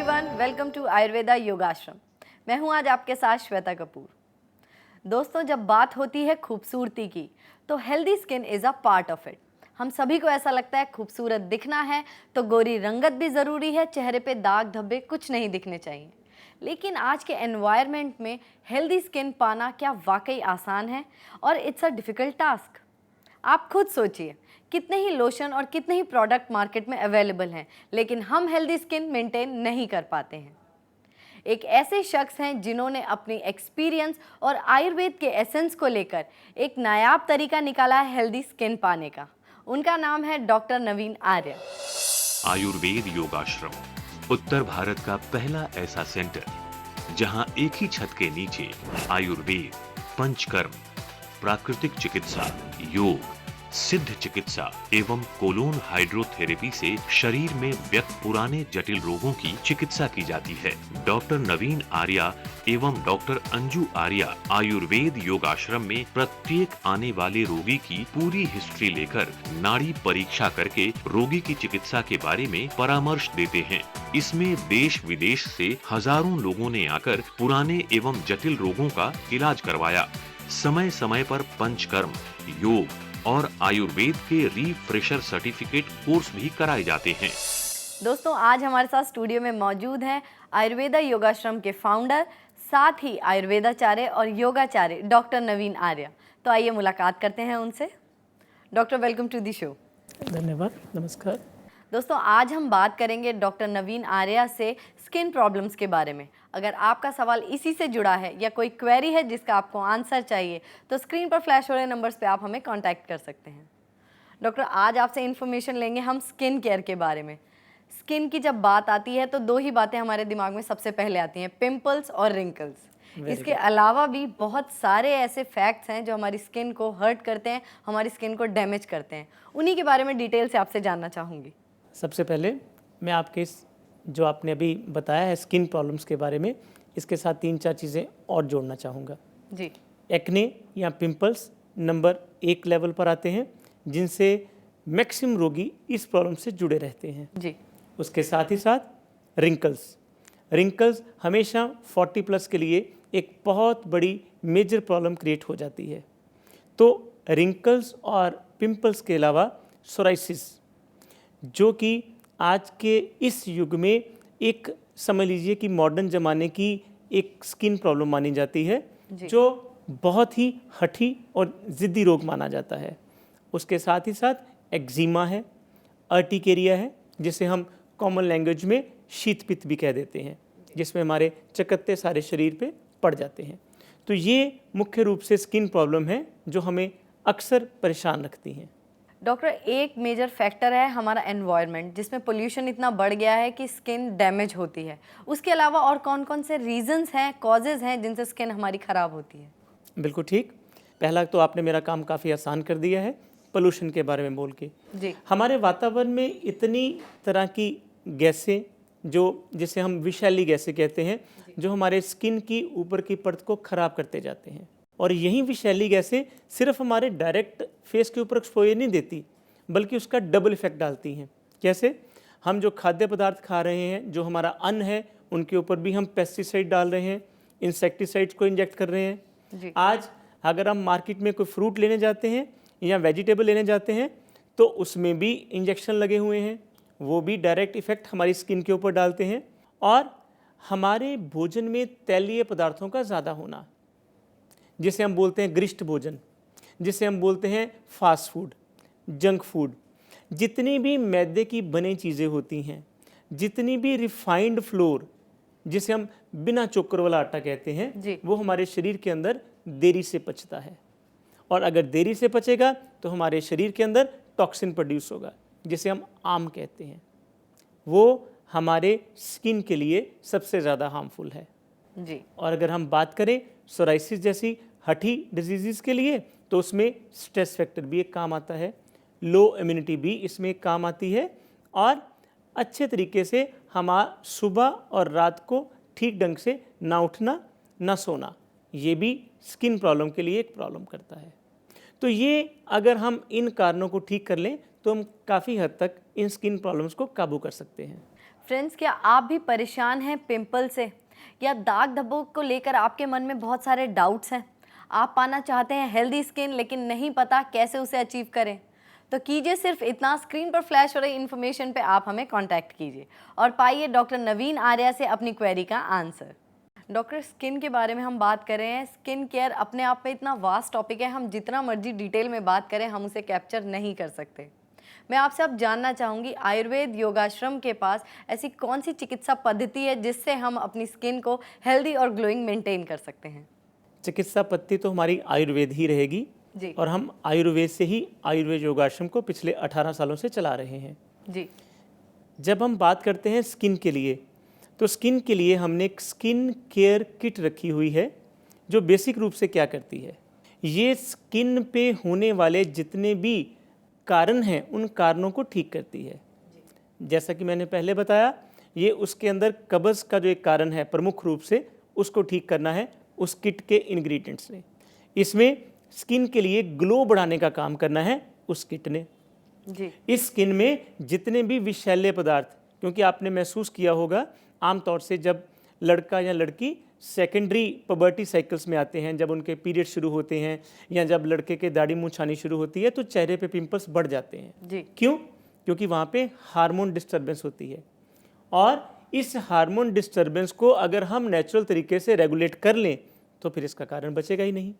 Everyone, welcome to Ayurveda Yogashram. मैं हूं आज आपके साथ श्वेता कपूर। दोस्तों, जब बात होती है खूबसूरती की तो healthy skin is a part of it. हम सभी को ऐसा लगता है खूबसूरत दिखना है तो गोरी रंगत भी ज़रूरी है, चेहरे पे दाग धब्बे कुछ नहीं दिखने चाहिए। लेकिन आज के एनवायरनमेंट में हेल्दी स्किन पाना क्या वाकई आसान है? और इट्स अ डिफ़िकल्ट टास्क। आप खुद सोचिए, कितने ही लोशन और कितने ही प्रोडक्ट मार्केट में अवेलेबल हैं, लेकिन हम हेल्दी स्किन मेंटेन नहीं कर पाते हैं। एक ऐसे शख्स हैं जिन्होंने अपनी एक्सपीरियंस और आयुर्वेद के एसेंस को लेकर एक नायाब तरीका निकाला है हेल्दी स्किन पाने का। उनका नाम है डॉक्टर नवीन आर्य। आयुर्वेद योगाश्रम उत्तर भारत का पहला ऐसा सेंटर जहां एक ही छत के नीचे आयुर्वेद, पंचकर्म, प्राकृतिक चिकित्सा, योग, सिद्ध चिकित्सा एवं कोलोन हाइड्रोथेरेपी से शरीर में व्यक्त पुराने जटिल रोगों की चिकित्सा की जाती है। डॉक्टर नवीन आर्या एवं डॉक्टर अंजू आर्या आयुर्वेद योगाश्रम में प्रत्येक आने वाले रोगी की पूरी हिस्ट्री लेकर नाड़ी परीक्षा करके रोगी की चिकित्सा के बारे में परामर्श देते हैं। इसमें देश विदेश से हजारों लोगों ने आकर पुराने एवं जटिल रोगों का इलाज करवाया। समय समय पर पंचकर्म, योग और आयुर्वेद के रिफ्रेशर सर्टिफिकेट कोर्स भी कराए जाते हैं। दोस्तों, आज हमारे साथ स्टूडियो में मौजूद हैं आयुर्वेदा योगाश्रम के फाउंडर, साथ ही आयुर्वेदाचार्य और योगाचार्य डॉक्टर नवीन आर्य। तो आइए मुलाकात करते हैं उनसे। Doctor, welcome to the show. धन्यवाद, नमस्कार। दोस्तों, आज हम बात करेंगे डॉक्टर नवीन आर्या से स्किन प्रॉब्लम्स के बारे में। अगर आपका सवाल इसी से जुड़ा है या कोई क्वेरी है जिसका आपको आंसर चाहिए तो स्क्रीन पर फ्लैश हो रहे नंबर्स पे आप हमें कांटेक्ट कर सकते हैं। डॉक्टर, आज आपसे इन्फॉर्मेशन लेंगे हम स्किन केयर के बारे में। स्किन की जब बात आती है तो दो ही बातें हमारे दिमाग में सबसे पहले आती हैं, पिंपल्स और रिंकल्स। इसके अलावा भी बहुत सारे ऐसे फैक्ट्स हैं जो हमारी स्किन को हर्ट करते हैं, हमारी स्किन को डैमेज करते हैं। उन्हीं के बारे में डिटेल से आपसे जानना चाहूँगी। सबसे पहले मैं आपके इस जो आपने अभी बताया है स्किन प्रॉब्लम्स के बारे में, इसके साथ 3-4 चीज़ें और जोड़ना चाहूँगा जी। एक्ने या पिंपल्स नंबर 1 लेवल पर आते हैं, जिनसे मैक्सिमम रोगी इस प्रॉब्लम से जुड़े रहते हैं जी। उसके साथ ही साथ रिंकल्स हमेशा 40+ के लिए एक बहुत बड़ी मेजर प्रॉब्लम क्रिएट हो जाती है। तो रिंकल्स और पिंपल्स के अलावा सोराइसिस, जो कि आज के इस युग में एक समझ लीजिए कि मॉडर्न ज़माने की एक स्किन प्रॉब्लम मानी जाती है, जो बहुत ही हठी और ज़िद्दी रोग माना जाता है। उसके साथ ही साथ एक्जिमा है, अर्टिकेरिया है, जिसे हम कॉमन लैंग्वेज में शीत पित्त भी कह देते हैं, जिसमें हमारे चकत्ते सारे शरीर पे पड़ जाते हैं। तो ये मुख्य रूप से स्किन प्रॉब्लम है जो हमें अक्सर परेशान रखती हैं। डॉक्टर, एक मेजर फैक्टर है हमारा एनवायरनमेंट, जिसमें पोल्यूशन इतना बढ़ गया है कि स्किन डैमेज होती है। उसके अलावा और कौन कौन से रीजंस हैं, कॉजेज़ हैं जिनसे स्किन हमारी ख़राब होती है? बिल्कुल ठीक। पहला तो आपने मेरा काम काफ़ी आसान कर दिया है पोल्यूशन के बारे में बोल के। जी। हमारे वातावरण में इतनी तरह की गैसें, जो जिसे हम विषैली गैसें कहते हैं, जो हमारे स्किन की ऊपर की परत को ख़राब करते जाते हैं। और यही विषैली गैसें सिर्फ हमारे डायरेक्ट फेस के ऊपर एक्सपोजर नहीं देती, बल्कि उसका डबल इफेक्ट डालती हैं। कैसे? हम जो खाद्य पदार्थ खा रहे हैं, जो हमारा अन्न है, उनके ऊपर भी हम पेस्टिसाइड डाल रहे हैं, इंसेक्टिसाइड्स को इंजेक्ट कर रहे हैं जी। आज अगर हम मार्केट में कोई फ्रूट लेने जाते हैं या वेजिटेबल लेने जाते हैं तो उसमें भी इंजेक्शन लगे हुए हैं, वो भी डायरेक्ट इफेक्ट हमारी स्किन के ऊपर डालते हैं। और हमारे भोजन में तैलीय पदार्थों का ज़्यादा होना, जिसे हम बोलते हैं गरिष्ठ भोजन, जिसे हम बोलते हैं फास्ट फूड, जंक फूड, जितनी भी मैदे की बनी चीज़ें होती हैं, जितनी भी रिफाइंड फ्लोर, जिसे हम बिना चोकर वाला आटा कहते हैं, वो हमारे शरीर के अंदर देरी से पचता है। और अगर देरी से पचेगा तो हमारे शरीर के अंदर टॉक्सिन प्रोड्यूस होगा, जिसे हम आम कहते हैं। वो हमारे स्किन के लिए सबसे ज़्यादा हार्मफुल है जी। और अगर हम बात करें सोराइसिस जैसी हठी डिजीज़ के लिए, तो उसमें स्ट्रेस फैक्टर भी एक काम आता है, लो इम्यूनिटी भी इसमें एक काम आती है, और अच्छे तरीके से हमारा सुबह और रात को ठीक ढंग से ना उठना ना सोना, ये भी स्किन प्रॉब्लम के लिए एक प्रॉब्लम करता है। तो ये अगर हम इन कारणों को ठीक कर लें तो हम काफ़ी हद तक इन स्किन प्रॉब्लम्स को काबू कर सकते हैं। फ्रेंड्स, क्या आप भी परेशान हैं पिंपल से या दाग धब्बों को लेकर आपके मन में बहुत सारे डाउट्स हैं? आप पाना चाहते हैं हेल्दी स्किन लेकिन नहीं पता कैसे उसे अचीव करें? तो कीजिए सिर्फ इतना, स्क्रीन पर फ्लैश हो रही इन्फॉर्मेशन पे आप हमें कांटेक्ट कीजिए और पाइए डॉक्टर नवीन आर्या से अपनी क्वेरी का आंसर। डॉक्टर, स्किन के बारे में हम बात कर रहे हैं। स्किन केयर अपने आप में इतना वास्ट टॉपिक है, हम जितना मर्जी डिटेल में बात करें हम उसे कैप्चर नहीं कर सकते। मैं आपसे अब जानना चाहूँगी, आयुर्वेद योगाश्रम के पास ऐसी कौन सी चिकित्सा पद्धति है जिससे हम अपनी स्किन को हेल्दी और ग्लोइंग मेंटेन कर सकते हैं? चिकित्सा पद्धति तो हमारी आयुर्वेद ही रहेगी जी और हम आयुर्वेद से ही आयुर्वेद योगाश्रम को पिछले 18 सालों से चला रहे हैं। जी जब हम बात करते हैं स्किन के लिए, तो स्किन के लिए हमने एक स्किन केयर किट रखी हुई है जो बेसिक रूप से क्या करती है, ये स्किन पे होने वाले जितने भी कारण हैं उन कारणों को ठीक करती है। जैसा कि मैंने पहले बताया, ये उसके अंदर कब्ज़ का जो एक कारण है प्रमुख रूप से उसको ठीक करना है उस किट के इंग्रेडिएंट्स ने। इसमें स्किन के लिए ग्लो बढ़ाने का काम करना है उस किट ने। जी इस स्किन में जितने भी विषैले पदार्थ, क्योंकि आपने महसूस किया होगा आमतौर से जब लड़का या लड़की सेकेंडरी पबर्टी साइकिल्स में आते हैं, जब उनके पीरियड शुरू होते हैं या जब लड़के के दाढ़ी मूंछ आनी शुरू होती है, तो चेहरे पे पिंपल्स बढ़ जाते हैं। जी क्यों? क्योंकि वहाँ पे हार्मोन डिस्टर्बेंस होती है और इस हार्मोन डिस्टर्बेंस को अगर हम नेचुरल तरीके से रेगुलेट कर लें तो फिर इसका कारण बचेगा ही नहीं।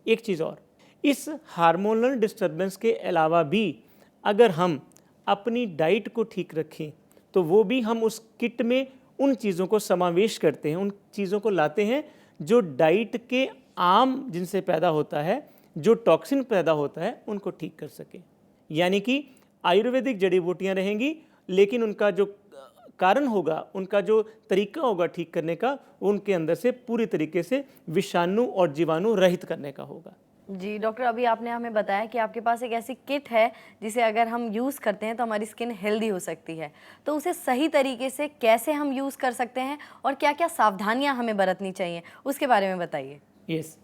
एक चीज़ और, इस हार्मोनल डिस्टर्बेंस के अलावा भी अगर हम अपनी डाइट को ठीक रखें तो वो भी हम उस किट में उन चीज़ों को समावेश करते हैं, उन चीज़ों को लाते हैं जो डाइट के आम जिनसे पैदा होता है, जो टॉक्सिन पैदा होता है, उनको ठीक कर सके। यानी कि आयुर्वेदिक जड़ी बूटियाँ रहेंगी लेकिन उनका जो कारण होगा, उनका जो तरीका होगा ठीक करने का, उनके अंदर से पूरी तरीके से विषाणु और जीवाणु रहित करने का होगा। जी डॉक्टर, अभी आपने हमें बताया कि आपके पास एक ऐसी किट है जिसे अगर हम यूज़ करते हैं तो हमारी स्किन हेल्दी हो सकती है, तो उसे सही तरीके से कैसे हम यूज़ कर सकते हैं और क्या क्या सावधानियां हमें बरतनी चाहिए उसके बारे में बताइए। यस,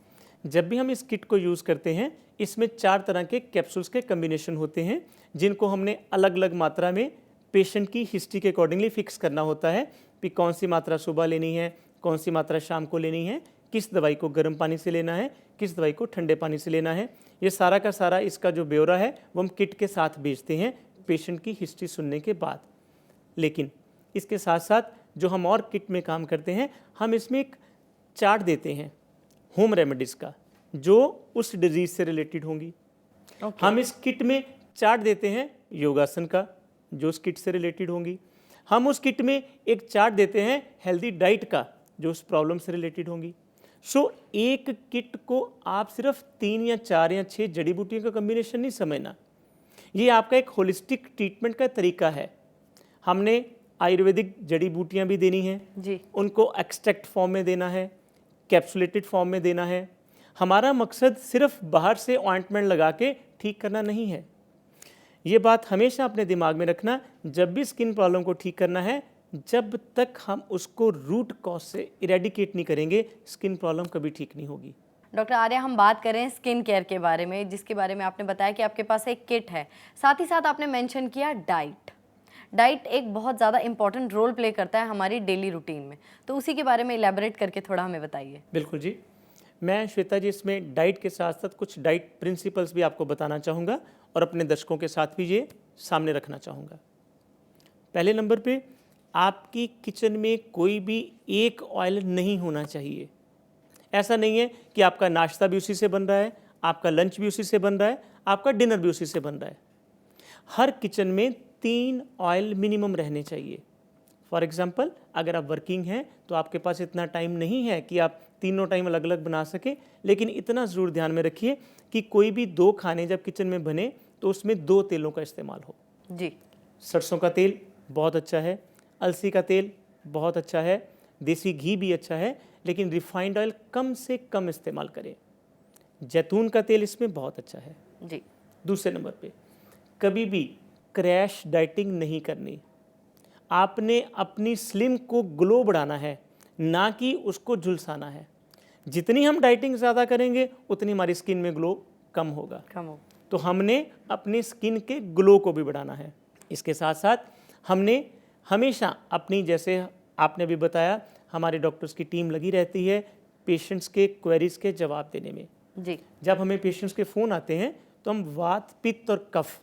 जब भी हम इस किट को यूज़ करते हैं, इसमें 4 तरह के कैप्सूल्स के कम्बिनेशन होते हैं जिनको हमने अलग अलग मात्रा में पेशेंट की हिस्ट्री के अकॉर्डिंगली फिक्स करना होता है कि कौन सी मात्रा सुबह लेनी है, कौन सी मात्रा शाम को लेनी है, किस दवाई को गर्म पानी से लेना है, किस दवाई को ठंडे पानी से लेना है। ये सारा का सारा इसका जो ब्यौरा है वो हम किट के साथ भेजते हैं पेशेंट की हिस्ट्री सुनने के बाद। लेकिन इसके साथ साथ जो हम और किट में काम करते हैं, हम इसमें एक चार्ट देते हैं होम रेमेडीज़ का जो उस डिजीज़ से रिलेटेड होंगी। हम इस किट में चार्ट देते हैं योगासन का जो उस किट से रिलेटेड होंगी। हम उस किट में एक चार्ट देते हैं हेल्दी डाइट का जो उस प्रॉब्लम से रिलेटेड होंगी। सो एक किट को आप सिर्फ 3 या 4 या 6 जड़ी बूटियों का कम्बिनेशन नहीं समझना, ये आपका एक होलिस्टिक ट्रीटमेंट का तरीका है। हमने आयुर्वेदिक जड़ी बूटियाँ भी देनी हैं जी, उनको एक्सट्रैक्ट फॉर्म में देना है, कैप्सुलेटेड फॉर्म में देना है। हमारा मकसद सिर्फ बाहर से ऑइंटमेंट लगा के ठीक करना नहीं है। ये बात हमेशा अपने दिमाग में रखना, जब भी स्किन प्रॉब्लम को ठीक करना है, जब तक हम उसको रूट कॉज से इरेडिकेट नहीं करेंगे, स्किन प्रॉब्लम कभी ठीक नहीं होगी। डॉक्टर आर्या, हम बात करें स्किन केयर के बारे में, जिसके बारे में आपने बताया कि आपके पास एक किट है, साथ ही साथ आपने मेंशन किया डाइट। डाइट एक बहुत ज़्यादा इंपॉर्टेंट रोल प्ले करता है हमारी डेली रूटीन में, तो उसी के बारे में इलेबोरेट करके थोड़ा हमें बताइए। बिल्कुल जी, मैं श्वेता जी इसमें डाइट के साथ साथ कुछ डाइट प्रिंसिपल्स भी आपको बताना चाहूँगा और अपने दर्शकों के साथ भी ये सामने रखना चाहूँगा। पहले नंबर पे, आपकी किचन में कोई भी एक ऑयल नहीं होना चाहिए। ऐसा नहीं है कि आपका नाश्ता भी उसी से बन रहा है, आपका लंच भी उसी से बन रहा है, आपका डिनर भी उसी से बन रहा है। हर किचन में 3 ऑयल मिनिमम रहने चाहिए। फॉर एग्जांपल, अगर आप वर्किंग हैं तो आपके पास इतना टाइम नहीं है कि आप तीनों टाइम अलग अलग बना सकें, लेकिन इतना ज़रूर ध्यान में रखिए कि कोई भी 2 खाने जब किचन में बने तो उसमें 2 तेलों का इस्तेमाल हो। जी, सरसों का तेल बहुत अच्छा है, अलसी का तेल बहुत अच्छा है, देसी घी भी अच्छा है, लेकिन रिफाइंड ऑयल कम से कम इस्तेमाल करें। जैतून का तेल इसमें बहुत अच्छा है। जी, दूसरे नंबर पे, कभी भी क्रैश डाइटिंग नहीं करनी। आपने अपनी स्लिम को ग्लो बढ़ाना है, ना कि उसको झुलसाना है। जितनी हम डाइटिंग ज़्यादा करेंगे उतनी हमारी स्किन में ग्लो कम होगा। कम हो। तो हमने अपनी स्किन के ग्लो को भी बढ़ाना है। इसके साथ साथ हमने हमेशा अपनी, जैसे आपने भी बताया, हमारे डॉक्टर्स की टीम लगी रहती है पेशेंट्स के क्वेरीज के जवाब देने में। जी। जब हमें पेशेंट्स के फ़ोन आते हैं तो हम वात, पित्त और कफ,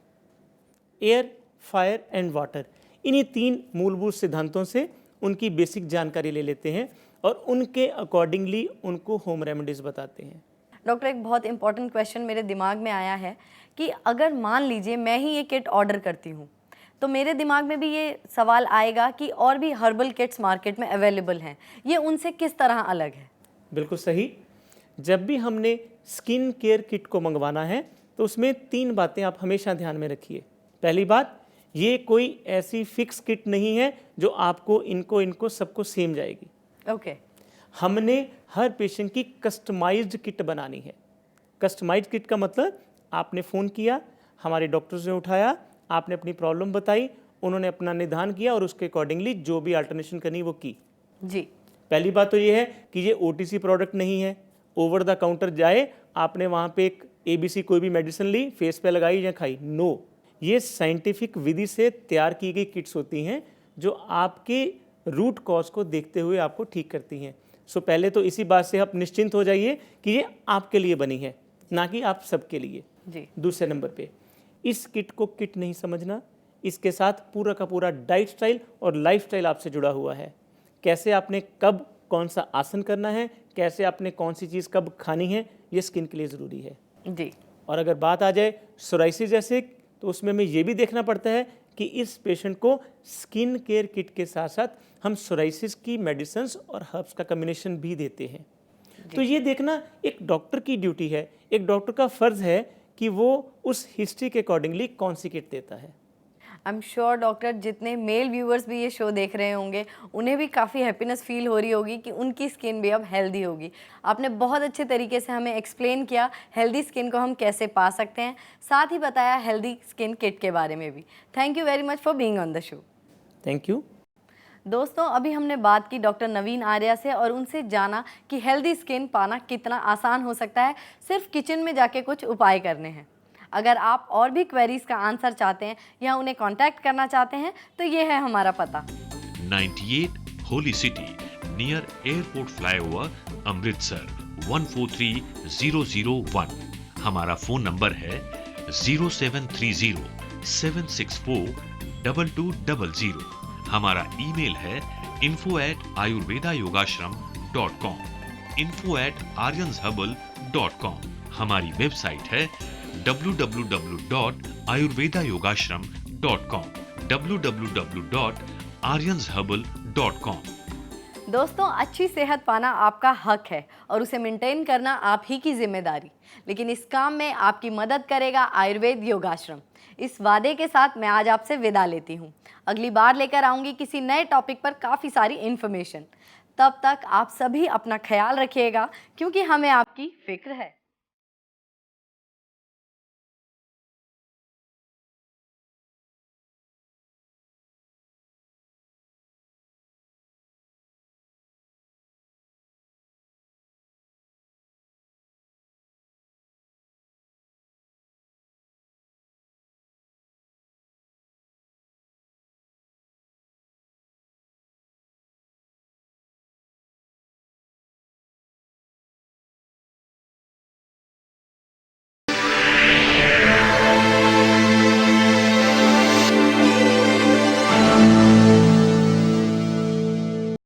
एयर, फायर एंड वाटर, इन्हीं 3 मूलभूत सिद्धांतों से उनकी बेसिक जानकारी ले लेते हैं और उनके अकॉर्डिंगली उनको होम रेमेडीज़ बताते हैं। डॉक्टर, एक बहुत इंपॉर्टेंट क्वेश्चन मेरे दिमाग में आया है कि अगर मान लीजिए मैं ही ये किट ऑर्डर करती हूँ, तो मेरे दिमाग में भी ये सवाल आएगा कि और भी हर्बल किट्स मार्केट में अवेलेबल हैं, ये उनसे किस तरह अलग है? बिल्कुल सही। जब भी हमने स्किन केयर किट को मंगवाना है तो उसमें 3 बातें आप हमेशा ध्यान में रखिए। पहली बात, ये कोई ऐसी फिक्स किट नहीं है जो आपको इनको सबको सेम जाएगी। ओके। हमने हर पेशेंट की कस्टमाइज्ड किट बनानी है। कस्टमाइज्ड किट का मतलब, आपने फ़ोन किया, हमारे डॉक्टर्स ने उठाया, आपने अपनी प्रॉब्लम बताई, उन्होंने अपना निदान किया और उसके अकॉर्डिंगली जो भी अल्टरनेशन करनी वो की। जी। पहली बात तो ये है कि ये OTC प्रोडक्ट नहीं है, ओवर द काउंटर जाए, आपने वहाँ पे एक ABC कोई भी मेडिसिन ली, फेस पे लगाई या खाई, नो। ये साइंटिफिक विधि से तैयार की गई किट्स होती हैं जो आपके रूट कॉज को देखते हुए आपको ठीक करती हैं। सो पहले तो इसी बात से आप निश्चिंत हो जाइए कि ये आपके लिए बनी है, ना कि आप सबके लिए। जी। दूसरे नंबर पे, इस किट को किट नहीं समझना, इसके साथ पूरा का पूरा डाइट स्टाइल और लाइफ स्टाइल आपसे जुड़ा हुआ है। कैसे आपने कब कौन सा आसन करना है, कैसे आपने कौन सी चीज़ कब खानी है, ये स्किन के लिए ज़रूरी है। जी। और अगर बात आ जाए सोराइसिस जैसे, तो उसमें हमें ये भी देखना पड़ता है कि इस पेशेंट को स्किन केयर किट के साथ साथ हम सोराइसिस की मेडिसिन्स और हर्ब्स का कम्बिनेशन भी देते हैं। तो ये देखना एक डॉक्टर की ड्यूटी है, एक डॉक्टर का फ़र्ज़ है कि वो उस हिस्ट्री के अकॉर्डिंगली कौन सी किट देता है। आई एम श्योर डॉक्टर, जितने मेल व्यूअर्स भी ये शो देख रहे होंगे उन्हें भी काफ़ी हैप्पीनेस फील हो रही होगी कि उनकी स्किन भी अब हेल्दी होगी। आपने बहुत अच्छे तरीके से हमें एक्सप्लेन किया हेल्दी स्किन को हम कैसे पा सकते हैं, साथ ही बताया हेल्दी स्किन किट के बारे में भी। Thank you very much for being on the show. Thank you. दोस्तों, अभी हमने बात की डॉक्टर नवीन आर्या से और उनसे जाना कि हेल्दी स्किन पाना कितना आसान हो सकता है, सिर्फ किचन में जाके कुछ उपाय करने हैं। अगर आप और भी क्वेरीज का आंसर चाहते हैं या उन्हें कांटेक्ट करना चाहते हैं तो ये है हमारा पता। 98 holy city near airport flyover, Amritsar 143001। हमारा फोन नंबर है 0730 764 2200। हमारा ईमेल है info@ayurvedayogasharam.com, info@aryensherbal.com। हमारी वेबसाइट है www.ayurvedayogashram.com, www.aryensherbal.com। दोस्तों, अच्छी सेहत पाना आपका हक है और उसे मेंटेन करना आप ही की जिम्मेदारी, लेकिन इस काम में आपकी मदद करेगा आयुर्वेद योगाश्रम। इस वादे के साथ मैं आज आपसे विदा लेती हूँ। अगली बार लेकर आऊँगी किसी नए टॉपिक पर काफ़ी सारी इन्फॉर्मेशन। तब तक आप सभी अपना ख्याल रखिएगा, क्योंकि हमें आपकी फिक्र है।